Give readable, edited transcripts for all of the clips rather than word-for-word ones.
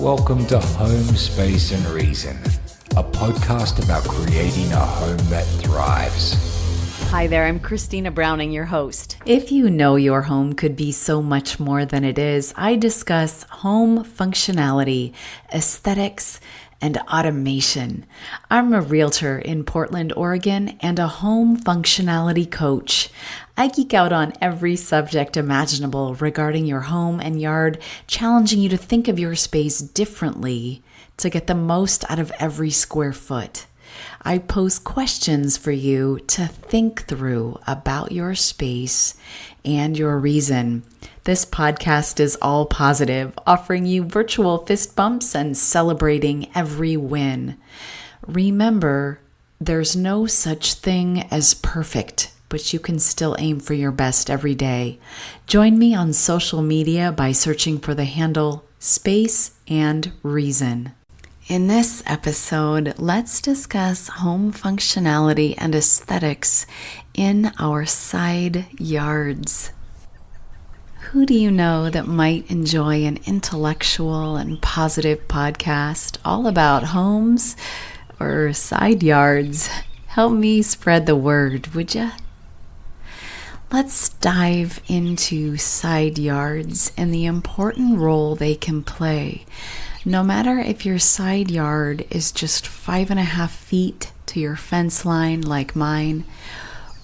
Welcome to Home, Space and Reason, a podcast about creating a home that thrives. Hi there, I'm Christina Browning, your host. If you know your home could be so much more than it is, I discuss home functionality, aesthetics, and automation. I'm a realtor in Portland, Oregon, and a home functionality coach. I geek out on every subject imaginable regarding your home and yard, challenging you to think of your space differently to get the most out of every square foot. I pose questions for you to think through about your space and your reason. This podcast is all positive, offering you virtual fist bumps and celebrating every win. Remember, there's no such thing as perfect, but you can still aim for your best every day. Join me on social media by searching for the handle Space and Reason. In this episode, let's discuss home functionality and aesthetics in our side yards. Who do you know that might enjoy an intellectual and positive podcast all about homes or side yards? Help me spread the word, would you? Let's dive into side yards and the important role they can play. No matter if your side yard is just 5.5 feet to your fence line like mine,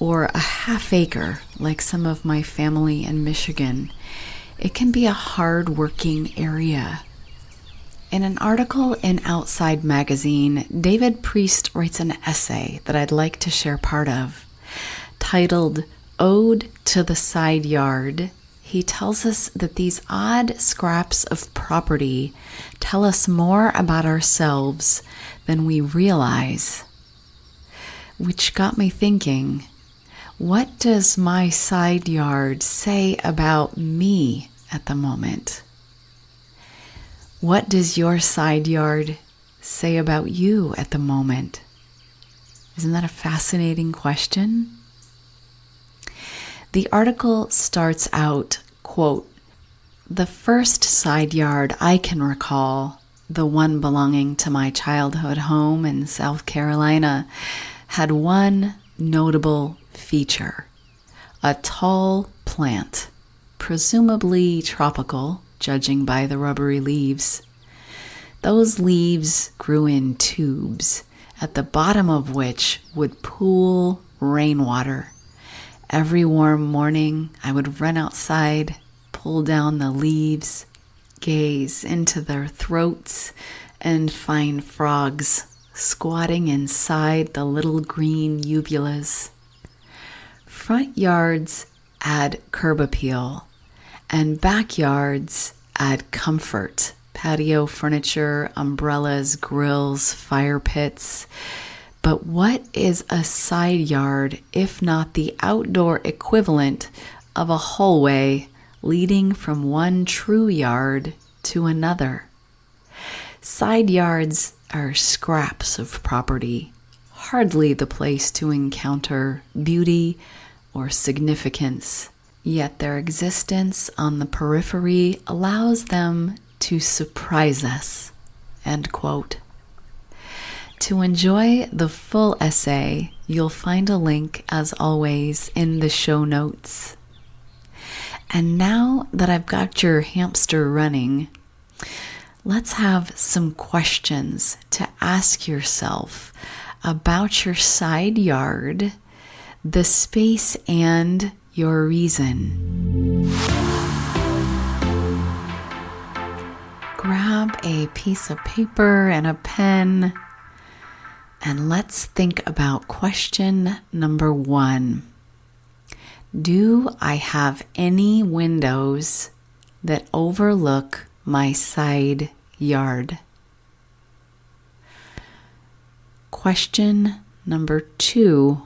or a half acre like some of my family in Michigan, it can be a hardworking area. In an article in Outside Magazine, David Priest writes an essay that I'd like to share part of. Titled Ode to the Side Yard, he tells us that these odd scraps of property tell us more about ourselves than we realize. Which got me thinking, what does my side yard say about me at the moment? What does your side yard say about you at the moment? Isn't that a fascinating question? The article starts out, quote, "The first side yard I can recall, the one belonging to my childhood home in South Carolina, had one notable feature: a tall plant, presumably tropical, judging by the rubbery leaves. Those leaves grew in tubes, at the bottom of which would pool rainwater. Every warm morning, I would run outside, pull down the leaves, gaze into their throats, and find frogs squatting inside the little green uvulas. Front yards add curb appeal, and backyards add comfort. Patio furniture, umbrellas, grills, fire pits. But what is a side yard if not the outdoor equivalent of a hallway leading from one true yard to another? Side yards are scraps of property, hardly the place to encounter beauty or significance, yet their existence on the periphery allows them to surprise us." End quote. To enjoy the full essay, you'll find a link, as always, in the show notes. And now that I've got your hamster running, let's have some questions to ask yourself about your side yard, the space, and your reason. Grab a piece of paper and a pen, and let's think about question number 1. Do I have any windows that overlook my side yard? Question number 2.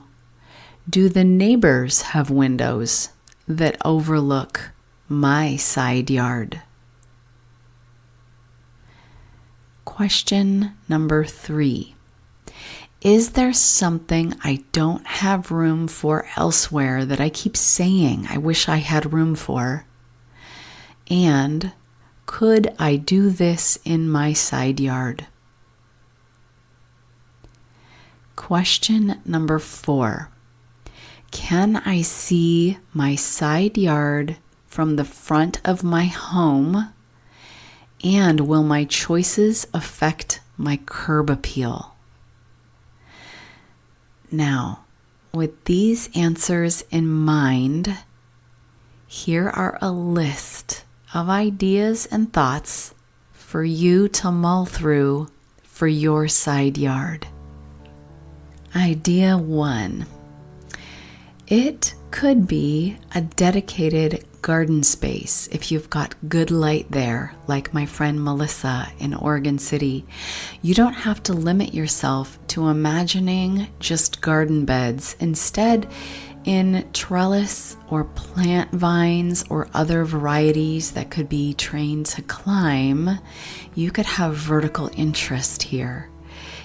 Do the neighbors have windows that overlook my side yard? Question number 3. Is there something I don't have room for elsewhere that I keep saying I wish I had room for? And Could I do this in my side yard? Question number 4. Can I see my side yard from the front of my home? And will my choices affect my curb appeal? Now, with these answers in mind, here are a list of ideas and thoughts for you to mull through for your side yard. Idea 1. It could be a dedicated garden space if you've got good light there, like my friend Melissa in Oregon City. You don't have to limit yourself to imagining just garden beds. Instead, in trellis or plant vines or other varieties that could be trained to climb, you could have vertical interest here.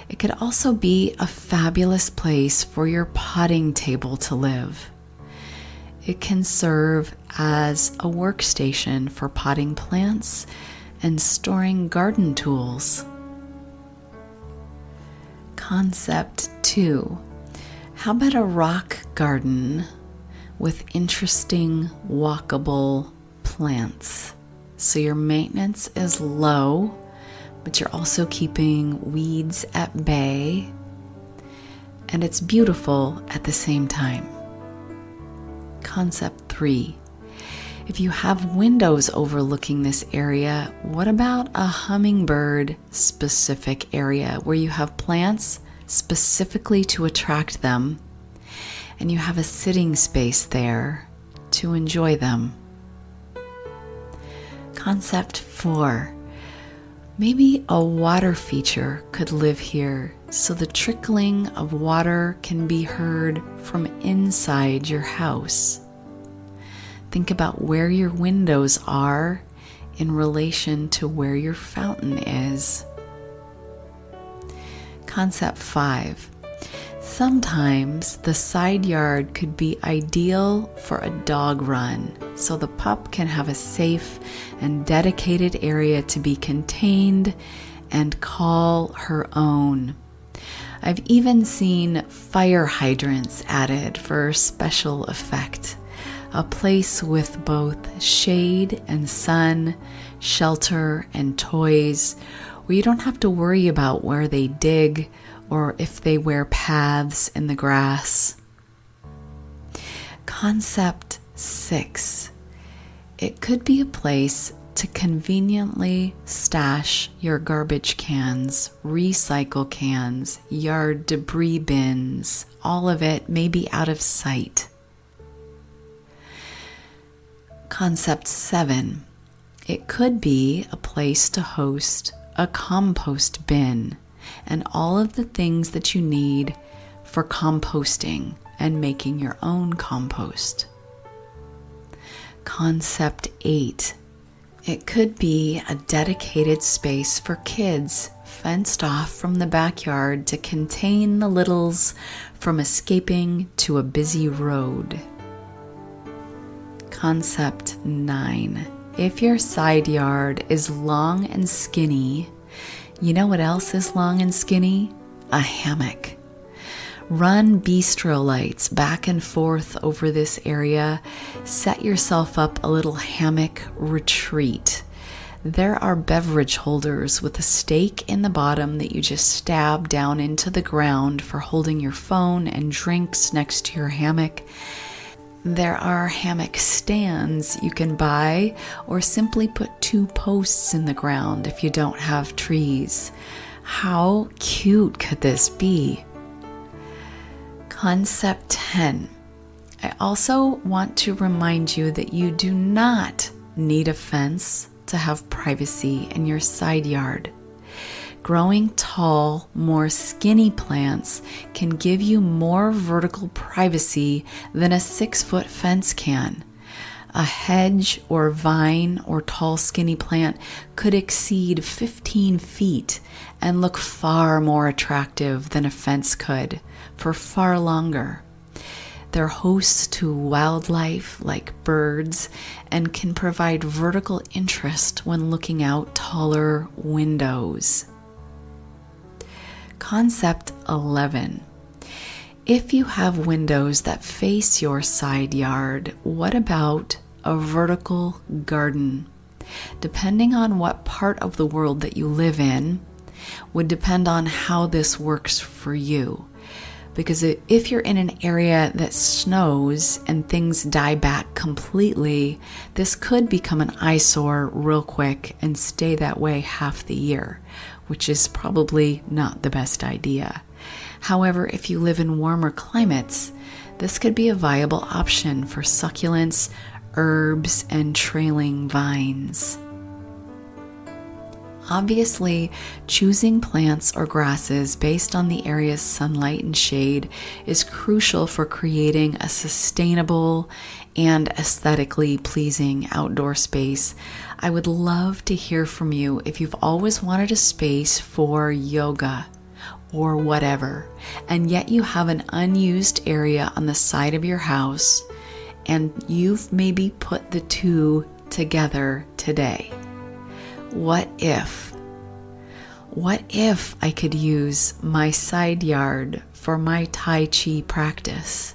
It could also be a fabulous place for your potting table to live. It can serve as a workstation for potting plants and storing garden tools. Concept 2. How about a rock garden with interesting walkable plants? So your maintenance is low, but you're also keeping weeds at bay, and it's beautiful at the same time. Concept 3. If you have windows overlooking this area, what about a hummingbird specific area where you have plants specifically to attract them, and you have a sitting space there to enjoy them? Concept 4. Maybe a water feature could live here, so the trickling of water can be heard from inside your house. Think about where your windows are in relation to where your fountain is. Concept 5. Sometimes the side yard could be ideal for a dog run, so the pup can have a safe and dedicated area to be contained and call her own. I've even seen fire hydrants added for special effect. A place with both shade and sun, shelter and toys, where you don't have to worry about where they dig or if they wear paths in the grass. Concept 6. It could be a place to conveniently stash your garbage cans, recycle cans, yard debris bins, all of it may be out of sight. Concept 7. It could be a place to host a compost bin and all of the things that you need for composting and making your own compost. Concept 8. It could be a dedicated space for kids, fenced off from the backyard to contain the littles from escaping to a busy road. Concept 9. If your side yard is long and skinny, you know what else is long and skinny? A hammock. Run bistro lights back and forth over this area. Set yourself up a little hammock retreat. There are beverage holders with a stake in the bottom that you just stab down into the ground for holding your phone and drinks next to your hammock. There are hammock stands you can buy, or simply put 2 posts in the ground if you don't have trees. How cute could this be? Concept 10. I also want to remind you that you do not need a fence to have privacy in your side yard. Growing tall, more skinny plants can give you more vertical privacy than a 6-foot fence can. A hedge or vine or tall skinny plant could exceed 15 feet and look far more attractive than a fence could for far longer. They're hosts to wildlife like birds and can provide vertical interest when looking out taller windows. Concept 11. If you have windows that face your side yard, what about a vertical garden? Depending on what part of the world that you live in, would depend on how this works for you. Because if you're in an area that snows and things die back completely, this could become an eyesore real quick and stay that way half the year, which is probably not the best idea. However, if you live in warmer climates, this could be a viable option for succulents, herbs, and trailing vines. Obviously, choosing plants or grasses based on the area's sunlight and shade is crucial for creating a sustainable and aesthetically pleasing outdoor space. I would love to hear from you if you've always wanted a space for yoga or whatever, and yet you have an unused area on the side of your house, and you've maybe put the two together today. What if I could use my side yard for my Tai Chi practice?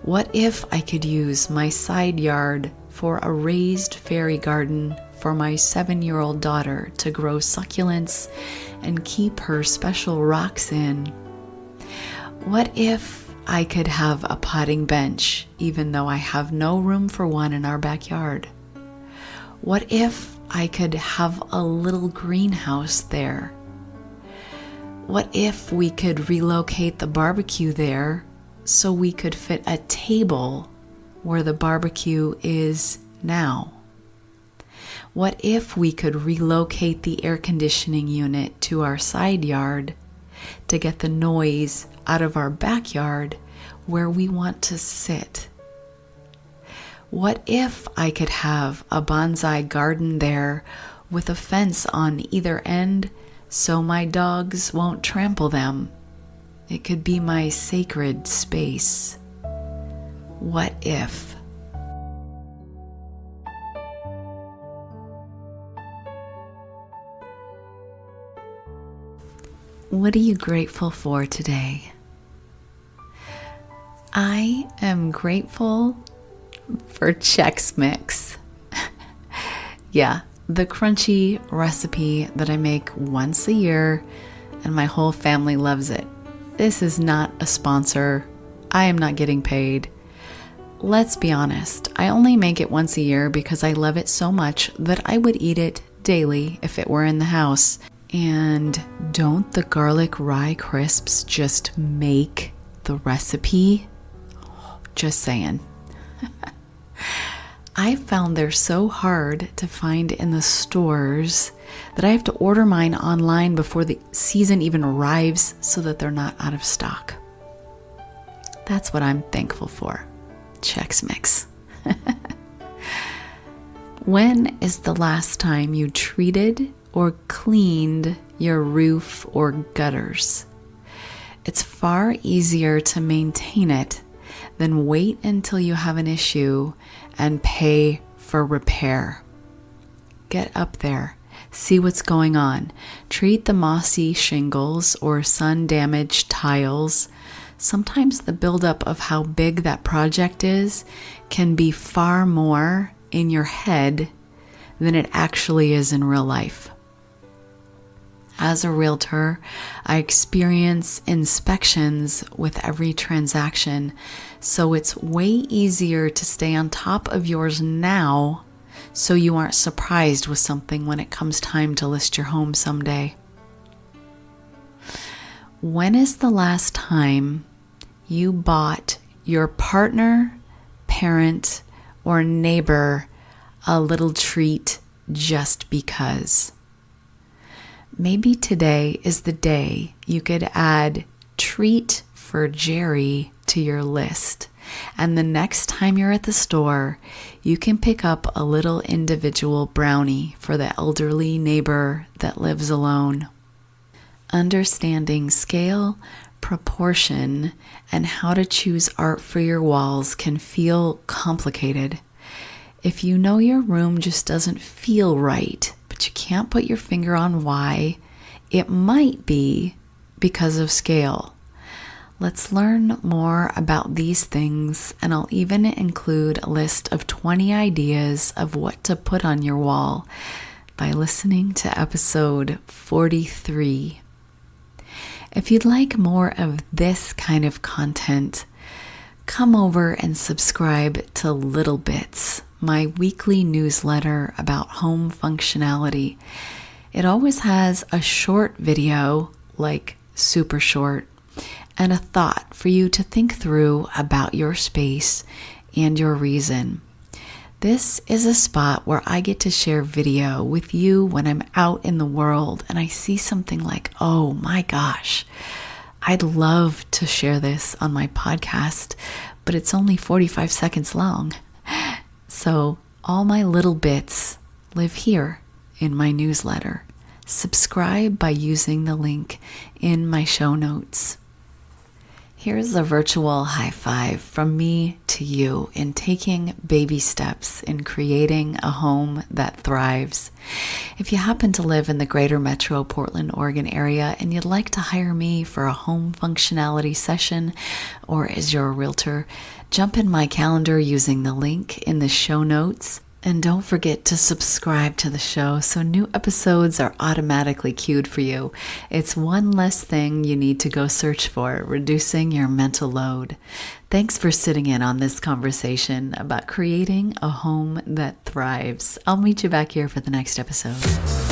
What if I could use my side yard for a raised fairy garden for my 7-year-old daughter to grow succulents and keep her special rocks in? What if I could have a potting bench even though I have no room for one in our backyard? What if I could have a little greenhouse there? What if we could relocate the barbecue there so we could fit a table where the barbecue is now? What if we could relocate the air conditioning unit to our side yard to get the noise out of our backyard where we want to sit? What if I could have a bonsai garden there with a fence on either end so my dogs won't trample them? It could be my sacred space. What if? What are you grateful for today? I am grateful for Chex Mix. Yeah, the crunchy recipe that I make once a year, and my whole family loves it. This is not a sponsor. I am not getting paid. Let's be honest, I only make it once a year because I love it so much that I would eat it daily if it were in the house. And don't the garlic rye crisps just make the recipe? Just saying. I found they're so hard to find in the stores that I have to order mine online before the season even arrives so that they're not out of stock. That's what I'm thankful for. Chex Mix. When is the last time you treated or cleaned your roof or gutters? It's far easier to maintain it than wait until you have an issue and pay for repair. Get up there, see what's going on. Treat the mossy shingles or sun-damaged tiles. Sometimes the buildup of how big that project is can be far more in your head than it actually is in real life. As a realtor, I experience inspections with every transaction, so it's way easier to stay on top of yours now so you aren't surprised with something when it comes time to list your home someday. When is the last time you bought your partner, parent, or neighbor a little treat just because? Maybe today is the day you could add treat for Jerry to your list. And the next time you're at the store, you can pick up a little individual brownie for the elderly neighbor that lives alone. Understanding scale, proportion, and how to choose art for your walls can feel complicated. If you know your room just doesn't feel right, but you can't put your finger on why, it might be because of scale. Let's learn more about these things, and I'll even include a list of 20 ideas of what to put on your wall by listening to episode 43. If you'd like more of this kind of content, come over and subscribe to Little Bits, my weekly newsletter about home functionality. It always has a short video, like super short, and a thought for you to think through about your space and your reason. This is a spot where I get to share video with you when I'm out in the world and I see something like, oh my gosh, I'd love to share this on my podcast, but it's only 45 seconds long. So all my little bits live here in my newsletter. Subscribe by using the link in my show notes. Here's a virtual high five from me to you in taking baby steps in creating a home that thrives. If you happen to live in the greater metro Portland, Oregon area and you'd like to hire me for a home functionality session or as your realtor, jump in my calendar using the link in the show notes. And don't forget to subscribe to the show so new episodes are automatically queued for you. It's one less thing you need to go search for, reducing your mental load. Thanks for sitting in on this conversation about creating a home that thrives. I'll meet you back here for the next episode.